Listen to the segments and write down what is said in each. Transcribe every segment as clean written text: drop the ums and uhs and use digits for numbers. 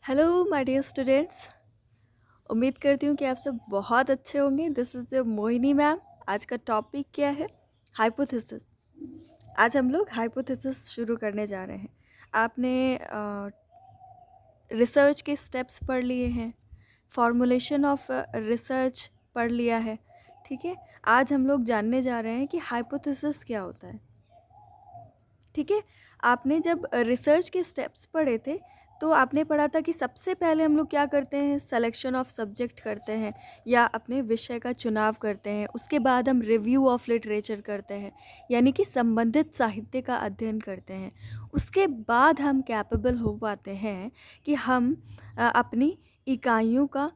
Hello my dear students. उम्मीद करती हूँ कि आप सब बहुत अच्छे होंगे। This is the Mohini ma'am. आज का टॉपिक क्या है? हाइपोथेसिस। आज हम लोग हाइपोथेसिस शुरू करने जा रहे हैं। आपने रिसर्च के स्टेप्स पढ़ लिए हैं, फॉर्मूलेशन ऑफ रिसर्च पढ़ लिया है, ठीक है। आज हम लोग जानने जा रहे हैं कि हाइपोथेसिस क्या होता है, ठीक है। आपने जब रिसर्च के स्टेप्स पढ़े थे तो आपने पढ़ा था कि सबसे पहले हम लोग क्या करते हैं, सिलेक्शन ऑफ सब्जेक्ट करते हैं या अपने विषय का चुनाव करते हैं। उसके बाद हम रिव्यू ऑफ लिटरेचर करते हैं, यानी कि संबंधित साहित्य का अध्ययन करते हैं। उसके बाद हम कैपेबल हो पाते हैं कि हम अपनी इकाइयों का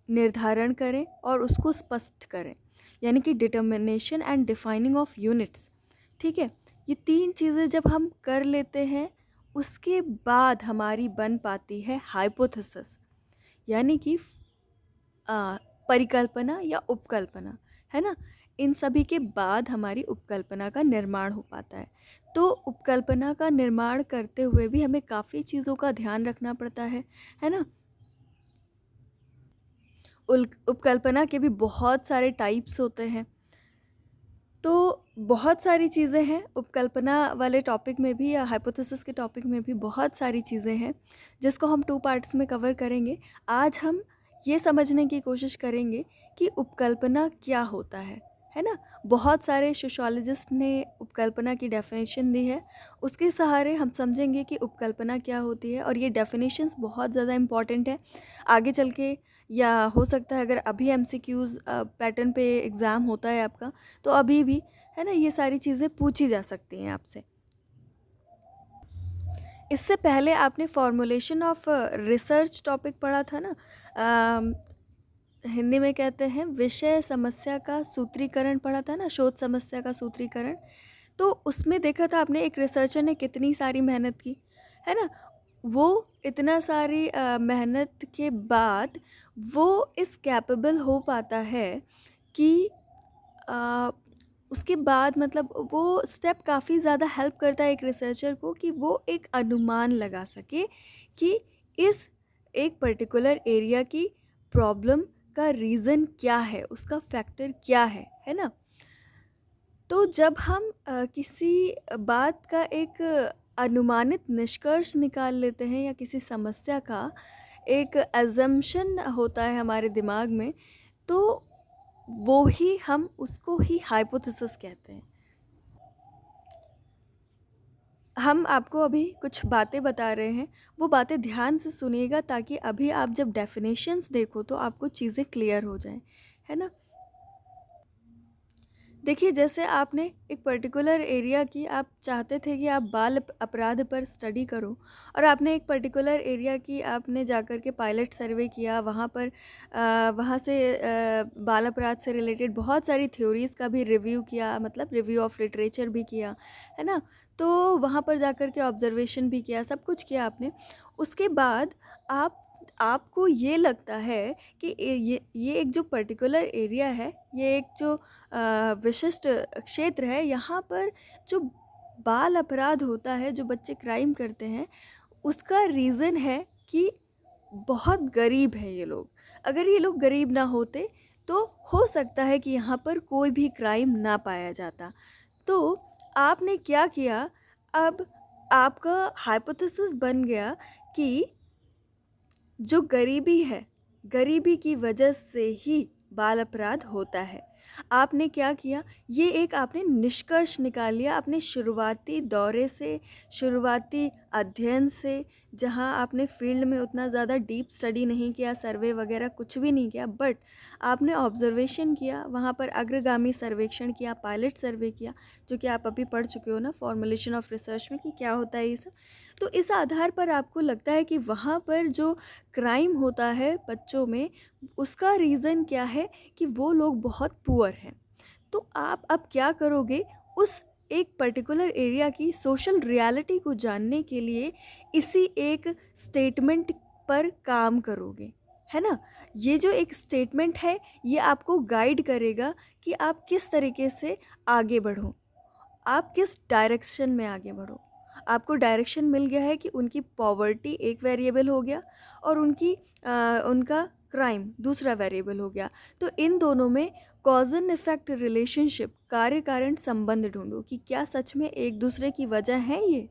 निर्धारण करें और उसको स्पष्ट करें, यानी कि determination and defining of units, ठीक है। ये 3 चीज़ें जब हम कर लेते हैं उसके बाद हमारी बन पाती है हाइपोथेसिस, यानी कि परिकल्पना या उपकल्पना, है ना। इन सभी के बाद हमारी उपकल्पना का निर्माण हो पाता है। तो उपकल्पना का निर्माण करते हुए भी हमें काफ़ी चीज़ों का ध्यान रखना पड़ता है ना। उपकल्पना के भी बहुत सारे टाइप्स होते हैं। तो बहुत सारी चीज़ें हैं उपकल्पना वाले टॉपिक में भी या हाइपोथेसिस के टॉपिक में भी बहुत सारी चीज़ें हैं जिसको हम 2 पार्ट्स में कवर करेंगे। आज हम ये समझने की कोशिश करेंगे कि उपकल्पना क्या होता है ना? बहुत सारे सोशियोलॉजिस्ट ने उपकल्पना की डेफिनेशन दी है। उसके सहारे हम समझेंगे कि उपकल्पना क्या होती है और ये डेफिनेशंस बहुत ज़्यादा इम्पॉर्टेंट है आगे चल के, या हो सकता है अगर अभी एमसीक्यूज़ पैटर्न पे एग्ज़ाम होता है आपका, तो अभी भी, है ना, ये सारी चीज़ें पूछी जा सकती हैं आपसे। इससे पहले आपने फॉर्मूलेशन ऑफ रिसर्च टॉपिक पढ़ा था ना। अम, हिंदी में कहते हैं विषय समस्या का सूत्रीकरण पढ़ा था ना, शोध समस्या का सूत्रीकरण। तो उसमें देखा था आपने एक रिसर्चर ने कितनी सारी मेहनत की, है ना। वो इतना सारी मेहनत के बाद वो इस कैपेबल हो पाता है कि अ, उसके बाद मतलब वो स्टेप काफ़ी ज़्यादा हेल्प करता है एक रिसर्चर को कि वो एक अनुमान लगा सके कि इस एक पर्टिकुलर एरिया की प्रॉब्लम का रीज़न क्या है, उसका फैक्टर क्या है ना। तो जब हम किसी बात का एक अनुमानित निष्कर्ष निकाल लेते हैं या किसी समस्या का एक अज़म्पशन होता है हमारे दिमाग में, तो वो ही हम उसको ही हाइपोथेसिस कहते हैं। हम आपको अभी कुछ बातें बता रहे हैं, वो बातें ध्यान से सुनिएगा ताकि अभी आप जब डेफिनेशंस देखो तो आपको चीज़ें क्लियर हो जाएं, है ना। देखिए, जैसे आपने एक पर्टिकुलर एरिया की आप चाहते थे कि आप बाल अपराध पर स्टडी करो, और आपने एक पर्टिकुलर एरिया की आपने जाकर के पायलट सर्वे किया, वहाँ पर वहाँ से बाल अपराध से रिलेटेड बहुत सारी थ्योरीज़ का भी रिव्यू किया, मतलब रिव्यू ऑफ लिटरेचर भी किया, है ना। तो वहाँ पर जाकर के ऑब्जर्वेशन भी किया, सब कुछ किया आपने। उसके बाद आप आपको ये लगता है कि ये एक जो पर्टिकुलर एरिया है, ये एक जो विशिष्ट क्षेत्र है, यहाँ पर जो बाल अपराध होता है, जो बच्चे क्राइम करते हैं, उसका रीज़न है कि बहुत गरीब है ये लोग। अगर ये लोग गरीब ना होते तो हो सकता है कि यहाँ पर कोई भी क्राइम ना पाया जाता। तो आपने क्या किया, अब आपका हाइपोथेसिस बन गया कि जो गरीबी है, गरीबी की वजह से ही बाल अपराध होता है। आपने क्या किया, ये एक आपने निष्कर्ष निकाल लिया अपने शुरुआती दौरे से, शुरुआती अध्ययन से, जहाँ आपने फील्ड में उतना ज़्यादा डीप स्टडी नहीं किया, सर्वे वगैरह कुछ भी नहीं किया, बट आपने ऑब्जर्वेशन किया, वहाँ पर अग्रगामी सर्वेक्षण किया, पायलट सर्वे किया, जो कि आप अभी पढ़ चुके हो ना फॉर्मुलेशन ऑफ रिसर्च में कि क्या होता है ये सब। तो इस आधार पर आपको लगता है कि वहाँ पर जो क्राइम होता है बच्चों में, उसका रीज़न क्या है कि वो लोग बहुत पुअर हैं। तो आप अब क्या करोगे, उस एक पर्टिकुलर एरिया की सोशल रियलिटी को जानने के लिए इसी एक स्टेटमेंट पर काम करोगे, है ना। ये जो एक स्टेटमेंट है, ये आपको गाइड करेगा कि आप किस तरीके से आगे बढ़ो, आप किस डायरेक्शन में आगे बढ़ो। आपको डायरेक्शन मिल गया है कि उनकी पॉवर्टी एक वेरिएबल हो गया और उनका क्राइम दूसरा वेरिएबल हो गया। तो इन दोनों में कॉज एंड इफ़ेक्ट रिलेशनशिप, कार्य कारण संबंध ढूँढो कि क्या सच में एक दूसरे की वजह है ये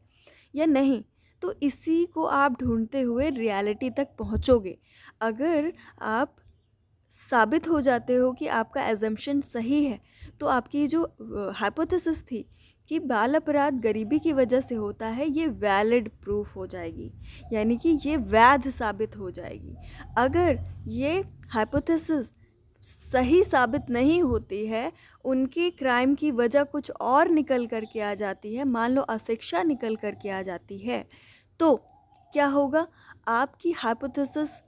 या नहीं। तो इसी को आप ढूँढते हुए रियलिटी तक पहुँचोगे। अगर आप साबित हो जाते हो कि आपका एजम्पशन सही है, तो आपकी जो हाइपोथेसिस थी कि बाल अपराध गरीबी की वजह से होता है, ये वैलिड प्रूफ हो जाएगी, यानी कि ये वैध साबित हो जाएगी। अगर ये हाइपोथेसिस सही साबित नहीं होती है, उनके क्राइम की वजह कुछ और निकल कर के आ जाती है, मान लो अशिक्षा निकल कर के आ जाती है, तो क्या होगा? आपकी हाइपोथेसिस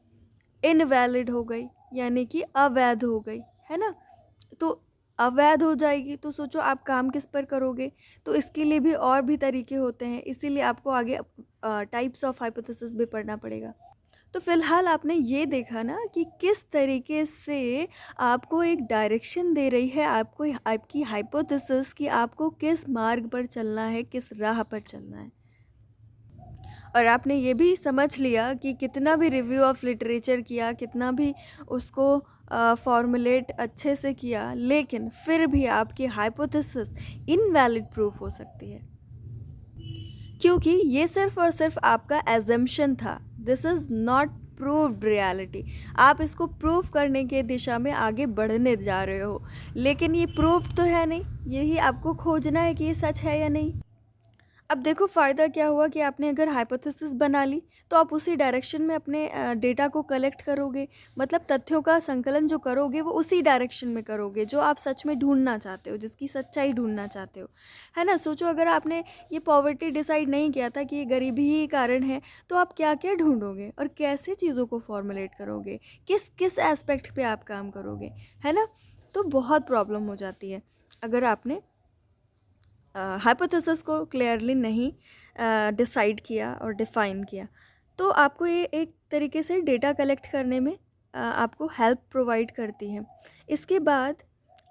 इनवैलिड हो गई, यानी कि अवैध हो गई, है ना? तो अवैध हो जाएगी तो सोचो आप काम किस पर करोगे? तो इसके लिए भी और भी तरीके होते हैं, इसीलिए आपको आगे टाइप्स ऑफ हाइपोथेसिस भी पढ़ना पड़ेगा। तो फिलहाल आपने ये देखा ना कि किस तरीके से आपको एक डायरेक्शन दे रही है आपको आपकी हाइपोथेसिस कि आपको किस मार्ग पर चलना है, किस राह पर चलना है। और आपने ये भी समझ लिया कि कितना भी रिव्यू ऑफ लिटरेचर किया, कितना भी उसको फॉर्मुलेट अच्छे से किया, लेकिन फिर भी आपकी हाइपोथेसिस इनवैलिड प्रूफ हो सकती है, क्योंकि ये सिर्फ और सिर्फ आपका एजम्पशन था। This is not proved reality. आप इसको प्रूव करने के दिशा में आगे बढ़ने जा रहे हो, लेकिन ये प्रूफ तो है नहीं, यही आपको खोजना है कि ये सच है या नहीं। अब देखो फ़ायदा क्या हुआ कि आपने अगर हाइपोथेसिस बना ली, तो आप उसी डायरेक्शन में अपने डेटा को कलेक्ट करोगे, मतलब तथ्यों का संकलन जो करोगे वो उसी डायरेक्शन में करोगे जो आप सच में ढूंढना चाहते हो, जिसकी सच्चाई ढूंढना चाहते हो, है ना? सोचो अगर आपने ये पॉवर्टी डिसाइड नहीं किया था कि ये गरीबी ही कारण है, तो आप क्या क्या ढूंढोगे और कैसे चीज़ों को फॉर्मुलेट करोगे, किस किस एस्पेक्ट पे आप काम करोगे, है ना? तो बहुत प्रॉब्लम हो जाती है अगर आपने हाइपोथेसिस को क्लियरली नहीं डिसाइड किया और डिफ़ाइन किया। तो आपको ये एक तरीके से डेटा कलेक्ट करने में आपको हेल्प प्रोवाइड करती है। इसके बाद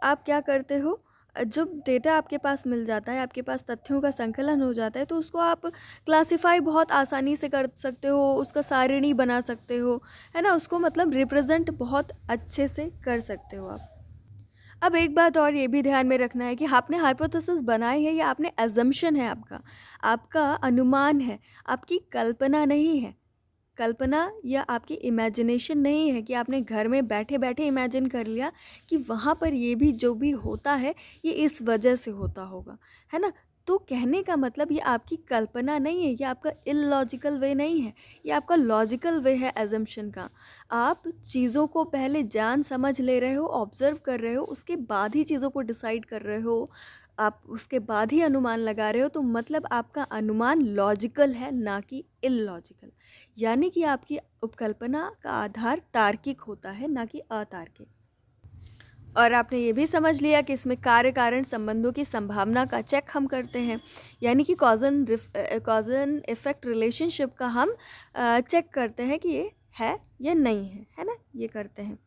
आप क्या करते हो, जब डेटा आपके पास मिल जाता है, आपके पास तथ्यों का संकलन हो जाता है, तो उसको आप क्लासिफ़ाई बहुत आसानी से कर सकते हो, उसका सारिणी बना सकते हो, है ना? उसको मतलब रिप्रेज़ेंट बहुत अच्छे से कर सकते हो आप। अब एक बात और ये भी ध्यान में रखना है कि आपने हाइपोथेसिस बनाई है या आपने अजम्पशन है आपका, आपका अनुमान है, आपकी कल्पना नहीं है। कल्पना या आपकी इमेजिनेशन नहीं है कि आपने घर में बैठे-बैठे इमेजिन कर लिया कि वहाँ पर ये भी जो भी होता है, ये इस वजह से होता होगा, है ना? तो कहने का मतलब ये आपकी कल्पना नहीं है, ये आपका इलॉजिकल वे नहीं है, ये आपका लॉजिकल वे है अज़म्पशन का। आप चीज़ों को पहले जान समझ ले रहे हो, ऑब्ज़र्व कर रहे हो, उसके बाद ही चीज़ों को डिसाइड कर रहे हो, आप उसके बाद ही अनुमान लगा रहे हो, तो मतलब आपका अनुमान लॉजिकल है, ना कि इलॉजिकल। यानी कि आपकी उपकल्पना का आधार तार्किक होता है, ना कि अतार्किक। और आपने ये भी समझ लिया कि इसमें कार्य कारण संबंधों की संभावना का चेक हम करते हैं, यानी कि कॉज एंड इफ़ेक्ट रिलेशनशिप का हम चेक करते हैं कि ये है या नहीं है ना? ये करते हैं।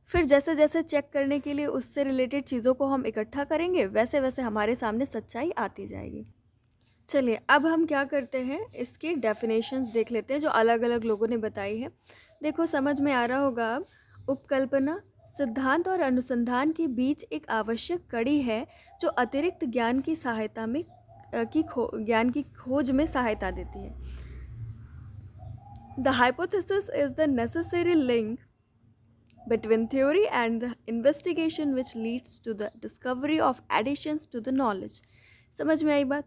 फिर जैसे जैसे चेक करने के लिए उससे रिलेटेड चीज़ों को हम इकट्ठा करेंगे, वैसे वैसे हमारे सामने सच्चाई आती जाएगी। चलिए अब हम क्या करते हैं, इसके डेफिनेशंस देख लेते हैं जो अलग अलग लोगों ने बताई है। देखो समझ में आ रहा होगा अब, उपकल्पना सिद्धांत और अनुसंधान के बीच एक आवश्यक कड़ी है जो अतिरिक्त ज्ञान की सहायता में ज्ञान की खोज में सहायता देती है। The hypothesis is the necessary link between theory and the investigation which leads to the discovery of additions to the knowledge। समझ में आई बात?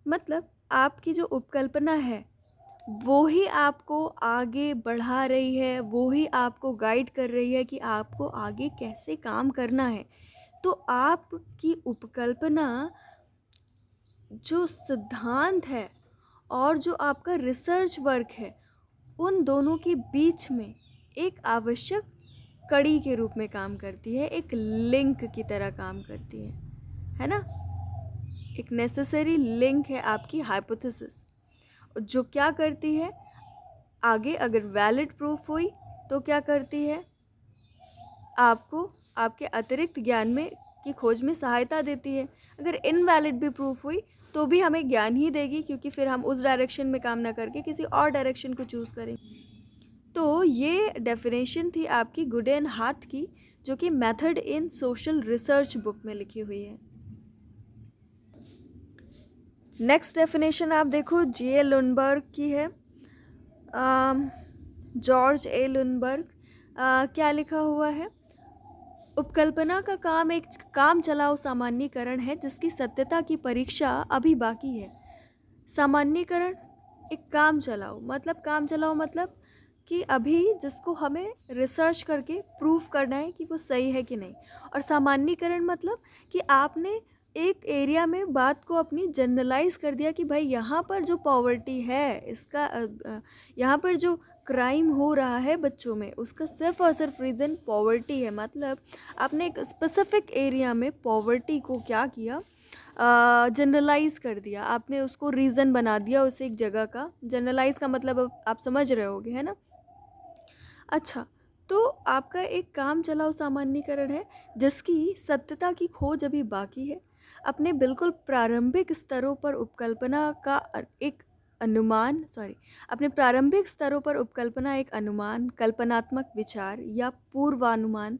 मतलब आपकी जो उपकल्पना है वो ही आपको आगे बढ़ा रही है, वो ही आपको गाइड कर रही है कि आपको आगे कैसे काम करना है। तो आपकी उपकल्पना, जो सिद्धांत है और जो आपका रिसर्च वर्क है, उन दोनों के बीच में एक आवश्यक कड़ी के रूप में काम करती है, एक लिंक की तरह काम करती है ना? एक नेसेसरी लिंक है आपकी हाइपोथेसिस, जो क्या करती है, आगे अगर वैलिड प्रूफ हुई तो क्या करती है, आपको आपके अतिरिक्त ज्ञान में की खोज में सहायता देती है। अगर इनवैलिड भी प्रूफ हुई तो भी हमें ज्ञान ही देगी, क्योंकि फिर हम उस डायरेक्शन में काम ना करके किसी और डायरेक्शन को चूज़ करेंगे। तो ये डेफिनेशन थी आपकी गुडेन हार्ट की, जो कि method in social research book में लिखी हुई है। नेक्स्ट डेफिनेशन आप देखो J. लुनबर्ग की है, जॉर्ज ए लुनबर्ग। क्या लिखा हुआ है? उपकल्पना का काम एक काम चलाओ सामान्यीकरण है जिसकी सत्यता की परीक्षा अभी बाकी है। सामान्यीकरण एक काम चलाओ मतलब कि अभी जिसको हमें रिसर्च करके प्रूफ करना है कि वो सही है कि नहीं। और सामान्यीकरण मतलब कि आपने एक एरिया में बात को अपनी जनरलाइज कर दिया कि भाई यहाँ पर जो पॉवर्टी है इसका यहाँ पर जो क्राइम हो रहा है बच्चों में उसका सिर्फ और सिर्फ रीज़न पॉवर्टी है। मतलब आपने एक स्पेसिफिक एरिया में पॉवर्टी को क्या किया, जनरलाइज कर दिया, आपने उसको रीज़न बना दिया उसे एक जगह का। जनरलाइज का मतलब अब आप समझ रहे होगे, है ना? अच्छा, तो आपका एक काम चलाओ सामान्यीकरण है जिसकी सत्यता की खोज अभी बाकी है। अपने बिल्कुल प्रारंभिक स्तरों पर उपकल्पना का एक अनुमान सॉरी अपने प्रारंभिक स्तरों पर उपकल्पना एक अनुमान, कल्पनात्मक विचार या पूर्वानुमान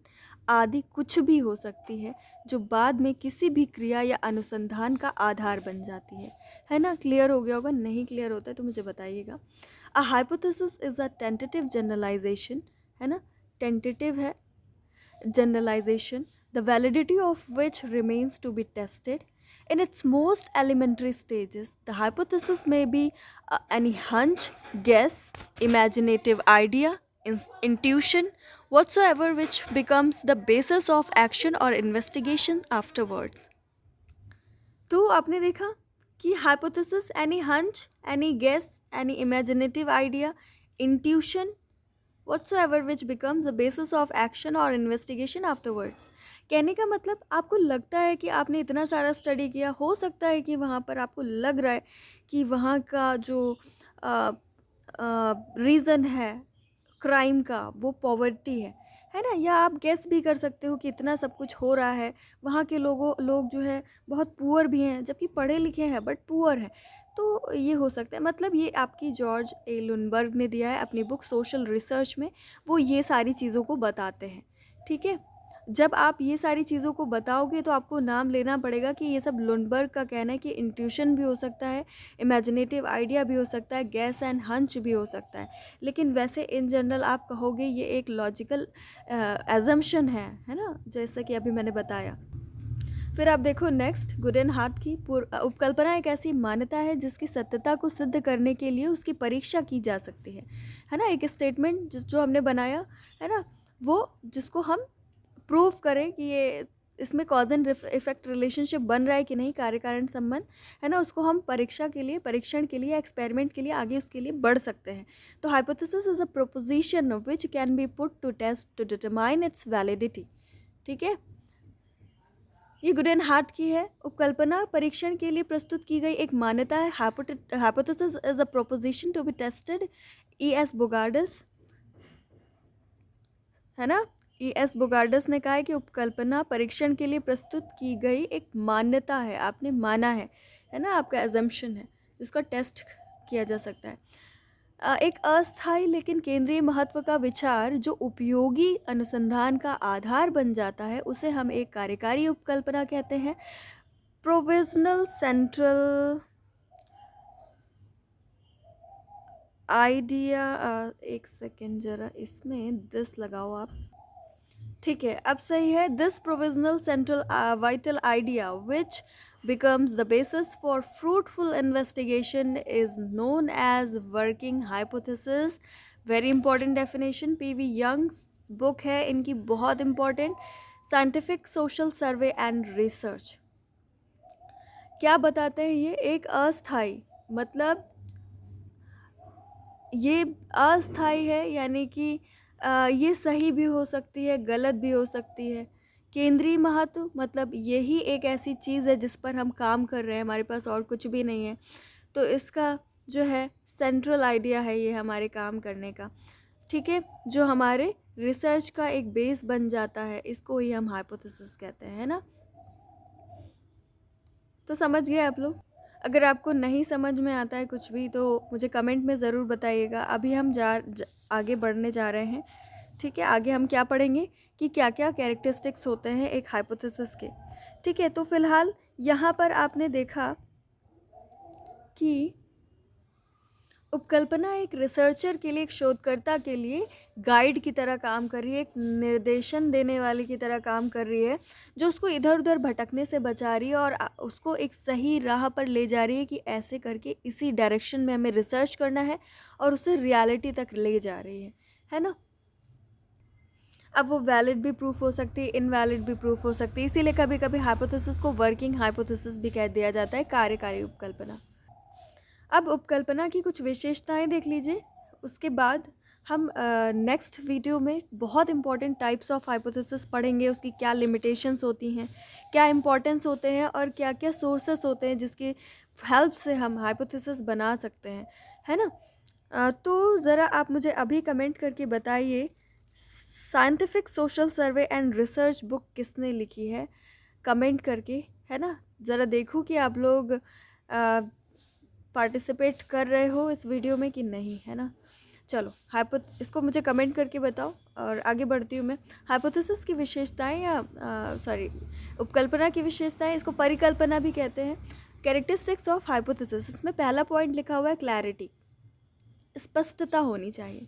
आदि कुछ भी हो सकती है जो बाद में किसी भी क्रिया या अनुसंधान का आधार बन जाती है ना? क्लियर हो गया होगा, नहीं क्लियर होता है तो मुझे बताइएगा। A hypothesis is a tentative generalisation, है ना? टेंटेटिव है generalization, the validity of which remains to be tested. In its most elementary stages, the hypothesis may be any hunch, guess, imaginative idea, intuition, whatsoever, which becomes the basis of action or investigation afterwards. तो आपने देखा कि hypothesis any hunch, any guess, any imaginative idea, intuition, whatsoever which becomes the basis of action or investigation afterwards। कहने का मतलब आपको लगता है कि आपने इतना सारा स्टडी किया, हो सकता है कि वहाँ पर आपको लग रहा है कि वहाँ का जो रीज़न है क्राइम का वो पॉवर्टी है ना? या आप गेस भी कर सकते हो कि इतना सब कुछ हो रहा है, वहाँ के लोग जो है बहुत पुअर भी हैं जबकि पढ़े लिखे हैं बट पुअर हैं। तो ये हो सकता है, मतलब ये आपकी जॉर्ज ए लुनबर्ग ने दिया है अपनी बुक सोशल रिसर्च में। वो ये सारी चीज़ों को बताते हैं, ठीक है? जब आप ये सारी चीज़ों को बताओगे तो आपको नाम लेना पड़ेगा कि ये सब लुनबर्ग का कहना है कि इंट्यूशन भी हो सकता है, इमेजिनेटिव आइडिया भी हो सकता है, गैस एंड हंच भी हो सकता है। लेकिन वैसे इन जनरल आप कहोगे ये एक लॉजिकल एजम्पशन है ना? जैसा कि अभी मैंने बताया। फिर आप देखो नेक्स्ट गुडेन हार्ट की उपकल्पना एक ऐसी मान्यता है जिसकी सत्यता को सिद्ध करने के लिए उसकी परीक्षा की जा सकती है ना? एक स्टेटमेंट जो हमने बनाया है ना, वो जिसको हम प्रूव करें कि ये इसमें कॉज एंड इफेक्ट रिलेशनशिप बन रहा है कि नहीं, कार्य कारण संबंध, है ना? उसको हम परीक्षण के लिए, एक्सपेरिमेंट के लिए आगे उसके लिए बढ़ सकते हैं। तो hypothesis is a proposition which can be put to test to determine its validity, ठीक है? ये गुडेन हार्ट की है। उपकल्पना परीक्षण के लिए प्रस्तुत की गई एक मान्यता है। Hypothesis is a proposition to be tested. E.S. Bogardus, है ना? E.S. बोगार्डस ने कहा है कि उपकल्पना परीक्षण के लिए प्रस्तुत की गई एक मान्यता है, आपने माना है ना? आपका एजम्पशन है जिसका टेस्ट किया जा सकता है। एक अस्थायी लेकिन केंद्रीय महत्व का विचार जो उपयोगी अनुसंधान का आधार बन जाता है उसे हम एक कार्यकारी उपकल्पना कहते हैं। प्रोविजनल सेंट्रल आइडिया, एक सेकेंड जरा इसमें दिस लगाओ आप, ठीक है अब सही है। This provisional central vital idea which becomes the basis for fruitful investigation is known as working hypothesis। very important definition, PV Young's book है इनकी, बहुत important। scientific social survey and research क्या बताते हैं? ये एक अस्थाई, मतलब ये अस्थाई है, यानी कि ये सही भी हो सकती है, गलत भी हो सकती है। केंद्रीय महत्व मतलब यही एक ऐसी चीज़ है जिस पर हम काम कर रहे हैं, हमारे पास और कुछ भी नहीं है, तो इसका जो है सेंट्रल आइडिया है ये हमारे काम करने का, ठीक है? जो हमारे रिसर्च का एक बेस बन जाता है, इसको ही हम हाइपोथेसिस कहते हैं, है ना? तो समझ गए आप लोग? अगर आपको नहीं समझ में आता है कुछ भी तो मुझे कमेंट में ज़रूर बताइएगा। अभी हम आगे बढ़ने जा रहे हैं। ठीक है, आगे हम क्या पढ़ेंगे कि क्या क्या कैरेक्टरिस्टिक्स होते हैं एक हाइपोथेसिस के। ठीक है, तो फिलहाल यहाँ पर आपने देखा कि उपकल्पना एक रिसर्चर के लिए, एक शोधकर्ता के लिए गाइड की तरह काम कर रही है, एक निर्देशन देने वाले की तरह काम कर रही है, जो उसको इधर उधर भटकने से बचा रही है और उसको एक सही राह पर ले जा रही है कि ऐसे करके इसी डायरेक्शन में हमें रिसर्च करना है और उसे रियलिटी तक ले जा रही है ना। अब वो वैलिड भी प्रूफ हो सकती है, इनवैलिड भी प्रूफ हो सकती है, इसीलिए कभी कभी हाइपोथेसिस को वर्किंग हाइपोथेसिस भी कह दिया जाता है, कार्यकारी उपकल्पना। अब उपकल्पना की कुछ विशेषताएं देख लीजिए, उसके बाद हम नेक्स्ट वीडियो में बहुत इंपॉर्टेंट टाइप्स ऑफ हाइपोथेसिस पढ़ेंगे, उसकी क्या लिमिटेशंस होती हैं, क्या इंपॉर्टेंस होते हैं और क्या क्या सोर्सेस होते हैं जिसकी हेल्प से हम हाइपोथेसिस बना सकते हैं, है ना। तो ज़रा आप मुझे अभी कमेंट करके बताइए, scientific social survey and research book किसने लिखी है, कमेंट करके, है ना। ज़रा देखूँ कि आप लोग पार्टिसिपेट कर रहे हो इस वीडियो में कि नहीं, है ना। चलो इसको मुझे कमेंट करके बताओ और आगे बढ़ती हूँ मैं। हाइपोथेसिस की विशेषताएं या सॉरी उपकल्पना की विशेषताएं, इसको परिकल्पना भी कहते हैं। कैरेक्टरिस्टिक्स ऑफ हाइपोथेसिस, इसमें पहला पॉइंट लिखा हुआ है क्लैरिटी, स्पष्टता होनी चाहिए।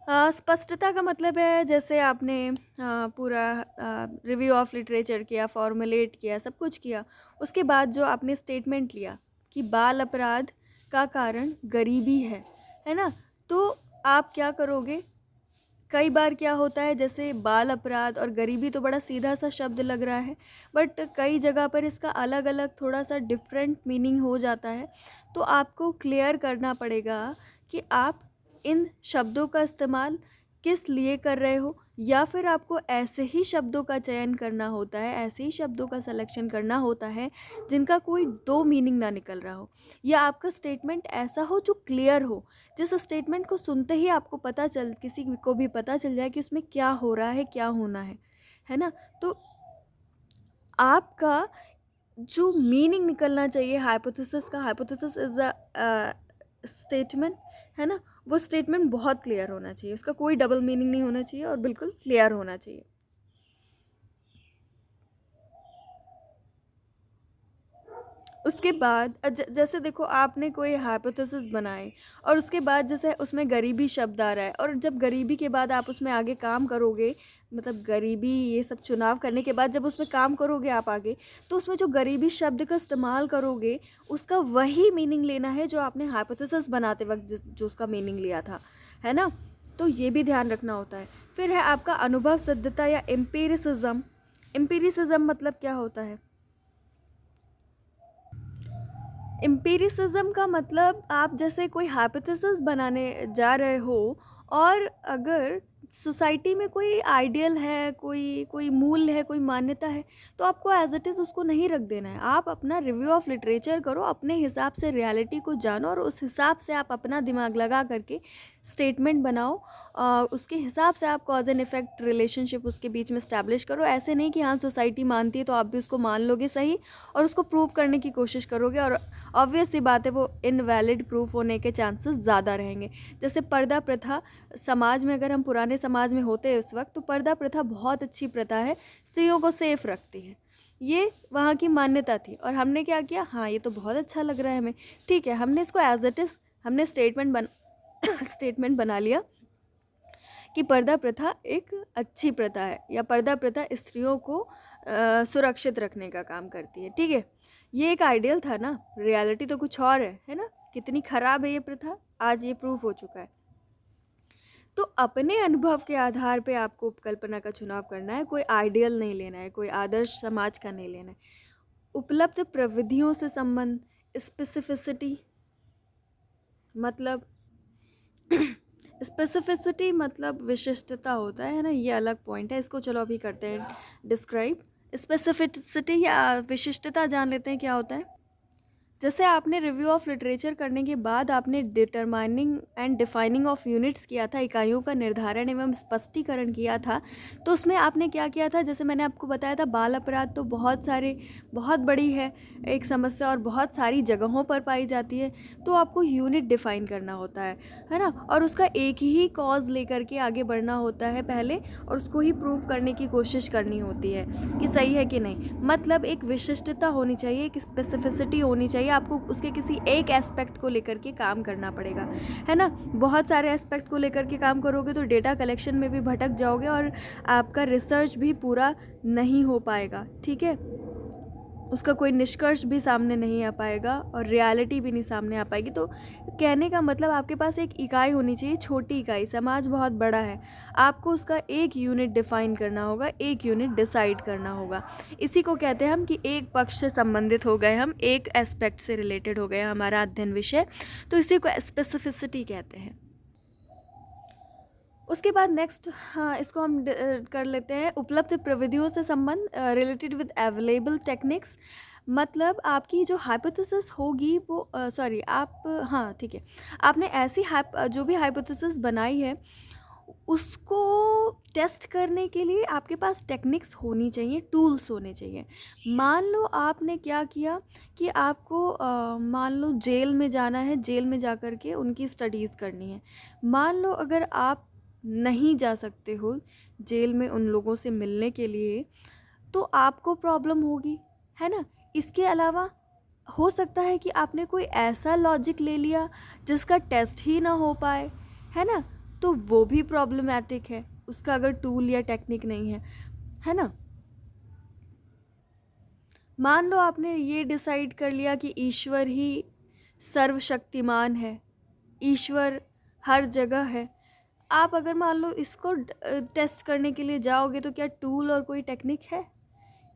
स्पष्टता का मतलब है जैसे आपने पूरा रिव्यू ऑफ लिटरेचर किया, फॉर्मुलेट किया, सब कुछ किया, उसके बाद जो आपने स्टेटमेंट लिया कि बाल अपराध का कारण गरीबी है ना। तो आप क्या करोगे, कई बार क्या होता है, जैसे बाल अपराध और गरीबी तो बड़ा सीधा सा शब्द लग रहा है, बट कई जगह पर इसका अलग अलग थोड़ा सा डिफरेंट मीनिंग हो जाता है। तो आपको क्लियर करना पड़ेगा कि आप इन शब्दों का इस्तेमाल किस लिए कर रहे हो, या फिर आपको ऐसे ही शब्दों का चयन करना होता है, ऐसे ही शब्दों का सिलेक्शन करना होता है जिनका कोई दो मीनिंग ना निकल रहा हो, या आपका स्टेटमेंट ऐसा हो जो क्लियर हो, जिस स्टेटमेंट को सुनते ही आपको किसी को भी पता चल जाए कि उसमें क्या हो रहा है, क्या होना है ना। तो आपका जो मीनिंग निकलना चाहिए हाइपोथेसिस का, हाइपोथेसिस इज अ स्टेटमेंट, है ना, वो स्टेटमेंट बहुत क्लियर होना चाहिए, उसका कोई डबल मीनिंग नहीं होना चाहिए और बिल्कुल क्लियर होना चाहिए। उसके बाद जैसे देखो, आपने कोई हाइपोथेसिस बनाए और उसके बाद जैसे उसमें गरीबी शब्द आ रहा है, और जब गरीबी के बाद आप उसमें आगे काम करोगे, मतलब गरीबी ये सब चुनाव करने के बाद जब उसमें काम करोगे आप आगे, तो उसमें जो गरीबी शब्द का इस्तेमाल करोगे उसका वही मीनिंग लेना है जो आपने हाइपोथेसिस बनाते वक्त जो उसका मीनिंग लिया था, है ना। तो ये भी ध्यान रखना होता है। फिर है आपका अनुभव सिद्धता या एम्पिरिसिज्म। एम्पिरिसिज्म मतलब क्या होता है, एम्पिरिसिज्म का मतलब आप जैसे कोई हाइपोथेसिस बनाने जा रहे हो, और अगर सोसाइटी में कोई आइडियल है, कोई कोई मूल्य है, कोई मान्यता है, तो आपको एज इट इज़ उसको नहीं रख देना है। आप अपना रिव्यू ऑफ लिटरेचर करो, अपने हिसाब से रियलिटी को जानो और उस हिसाब से आप अपना दिमाग लगा करके स्टेटमेंट बनाओ। उसके हिसाब से आप कॉज एंड इफेक्ट रिलेशनशिप उसके बीच में स्टैब्लिश करो। ऐसे नहीं कि हाँ सोसाइटी मानती है तो आप भी उसको मान लोगे सही और उसको प्रूव करने की कोशिश करोगे, और ऑब्वियस सी बात है वो इनवैलिड प्रूफ होने के चांसेस ज़्यादा रहेंगे। जैसे पर्दा प्रथा समाज में, अगर हम पुराने समाज में होते हैं उस वक्त, तो पर्दा प्रथा बहुत अच्छी प्रथा है, स्त्रियों को सेफ रखती है, ये वहाँ की मान्यता थी। और हमने क्या किया, हाँ ये तो बहुत अच्छा लग रहा है हमें, ठीक है, हमने इसको एज इट इज़ हमने स्टेटमेंट बना लिया कि पर्दा प्रथा एक अच्छी प्रथा है, या पर्दा प्रथा स्त्रियों को सुरक्षित रखने का काम करती है। ठीक है, ये एक आइडियल था ना, रियलिटी तो कुछ और है ना। कितनी खराब है ये प्रथा, आज ये प्रूफ हो चुका है। तो अपने अनुभव के आधार पे आपको उपकल्पना का चुनाव करना है, कोई आइडियल नहीं लेना है, कोई आदर्श समाज का नहीं लेना है। उपलब्ध प्रविधियों से संबंध, स्पेसिफिसिटी मतलब स्पेसिफिसिटी मतलब विशिष्टता होता है ना, ये अलग पॉइंट है, इसको चलो अभी करते हैं डिस्क्राइब। स्पेसिफिसिटी या विशिष्टता जान लेते हैं क्या होता है। जैसे आपने रिव्यू ऑफ लिटरेचर करने के बाद आपने determining and defining of units किया था, इकाइयों का निर्धारण एवं स्पष्टीकरण किया था। तो उसमें आपने क्या किया था, जैसे मैंने आपको बताया था, बाल अपराध तो बहुत बड़ी है एक समस्या और बहुत सारी जगहों पर पाई जाती है। तो आपको यूनिट डिफाइन करना होता है ना, और उसका एक ही कॉज लेकर के आगे बढ़ना होता है पहले, और उसको ही प्रूव करने की कोशिश करनी होती है कि सही है कि नहीं। मतलब एक विशिष्टता होनी चाहिए, एक स्पेसिफिसिटी होनी चाहिए, आपको उसके किसी एक एस्पेक्ट को लेकर के काम करना पड़ेगा, है ना। बहुत सारे एस्पेक्ट को लेकर के काम करोगे तो डेटा कलेक्शन में भी भटक जाओगे और आपका रिसर्च भी पूरा नहीं हो पाएगा, ठीक है। उसका कोई निष्कर्ष भी सामने नहीं आ पाएगा और रियलिटी भी नहीं सामने आ पाएगी। तो कहने का मतलब आपके पास एक इकाई होनी चाहिए, छोटी इकाई। समाज बहुत बड़ा है, आपको उसका एक यूनिट डिफाइन करना होगा, एक यूनिट डिसाइड करना होगा। इसी को कहते हैं हम कि एक पक्ष से संबंधित हो गए, हम एक एस्पेक्ट से रिलेटेड हो गए हमारा अध्ययन विषय। तो इसी को स्पेसिफिसिटी कहते हैं। उसके बाद नेक्स्ट, हाँ, इसको हम कर लेते हैं उपलब्ध प्रविधियों से संबंध, रिलेटेड विद अवेलेबल टेक्निक्स। मतलब आपकी जो हाइपोथेसिस होगी वो सॉरी आप हाँ ठीक है, आपने ऐसी जो भी हाइपोथेसिस बनाई है उसको टेस्ट करने के लिए आपके पास टेक्निक्स होनी चाहिए, टूल्स होने चाहिए। मान लो आपने क्या किया कि आपको मान लो जेल में जाना है, जेल में जा कर के उनकी स्टडीज़ करनी है। मान लो अगर आप नहीं जा सकते हो जेल में उन लोगों से मिलने के लिए, तो आपको प्रॉब्लम होगी, है ना। इसके अलावा हो सकता है कि आपने कोई ऐसा लॉजिक ले लिया जिसका टेस्ट ही ना हो पाए, है ना। तो वो भी प्रॉब्लमैटिक है, उसका अगर टूल या टेक्निक नहीं है ना। मान लो आपने ये डिसाइड कर लिया कि ईश्वर ही सर्वशक्तिमान है, ईश्वर हर जगह है। आप अगर मान लो इसको टेस्ट करने के लिए जाओगे तो क्या टूल और कोई टेक्निक है?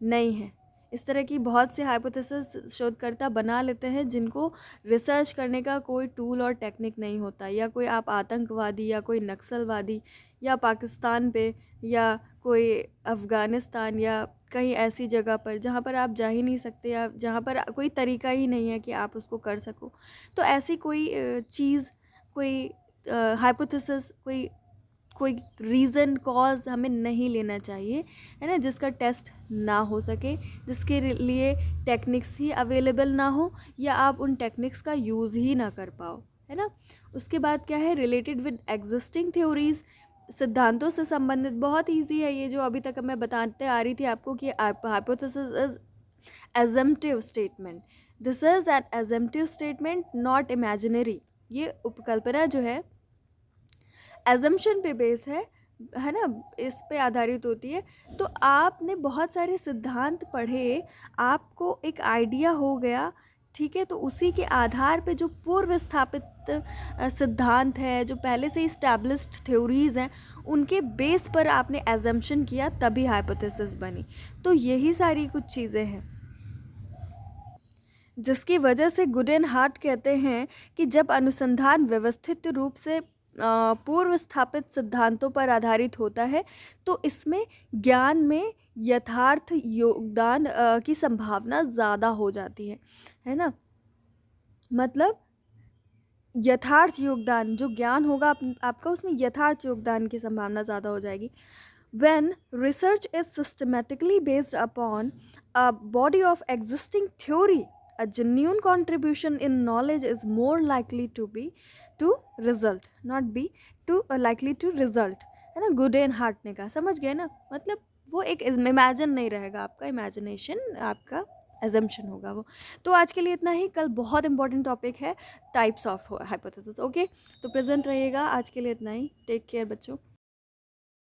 नहीं है। इस तरह की बहुत से हाइपोथेसिस शोधकर्ता बना लेते हैं जिनको रिसर्च करने का कोई टूल और टेक्निक नहीं होता। या कोई आप आतंकवादी या कोई नक्सलवादी या पाकिस्तान पे या कोई अफ़गानिस्तान या कहीं ऐसी जगह पर जहाँ पर आप जा ही नहीं सकते या जहाँ पर कोई तरीका ही नहीं है कि आप उसको कर सको। तो ऐसी कोई चीज़, कोई हाइपोथेसिस, कोई कोई रीज़न, कॉज हमें नहीं लेना चाहिए, है ना, जिसका टेस्ट ना हो सके, जिसके लिए टेक्निक्स ही अवेलेबल ना हो या आप उन टेक्निक्स का यूज़ ही ना कर पाओ, है ना। उसके बाद क्या है, रिलेटेड विद एग्जिस्टिंग थ्योरीज, सिद्धांतों से संबंधित। बहुत इजी है ये, जो अभी तक मैं बताते आ रही थी आपको कि hypothesis is assumptive statement. This is an assumptive statement, not imaginary. ये उपकल्पना जो है एजम्पशन पे बेस है ना, इस पे आधारित होती है। तो आपने बहुत सारे सिद्धांत पढ़े, आपको एक आइडिया हो गया, ठीक है। तो उसी के आधार पे जो पूर्व स्थापित सिद्धांत है, जो पहले से इस्टेब्लिश्ड थ्योरीज हैं, उनके बेस पर आपने एजम्पशन किया, तभी हाइपोथेसिस बनी। तो यही सारी कुछ चीज़ें हैं जिसकी वजह से गुडेनहार्ट कहते हैं कि जब अनुसंधान व्यवस्थित रूप से पूर्व स्थापित सिद्धांतों पर आधारित होता है तो इसमें ज्ञान में यथार्थ योगदान की संभावना ज़्यादा हो जाती है ना। मतलब यथार्थ योगदान, जो ज्ञान होगा आपका, उसमें यथार्थ योगदान की संभावना ज़्यादा हो जाएगी। When research is systematically based upon a body of existing theory, a genuine contribution in knowledge is more likely to result, not be to likely to result, है ना। गुड एंड हार्ट ने कहा, समझ गए ना। मतलब वो एक इमेजिन नहीं रहेगा, आपका इमेजिनेशन, आपका एजम्पशन होगा वो। तो आज के लिए इतना ही। कल बहुत इंपॉर्टेंट टॉपिक है, टाइप्स ऑफ हाइपोथेसिस। ओके, तो प्रेजेंट रहिएगा। आज के लिए इतना ही। टेक केयर बच्चों।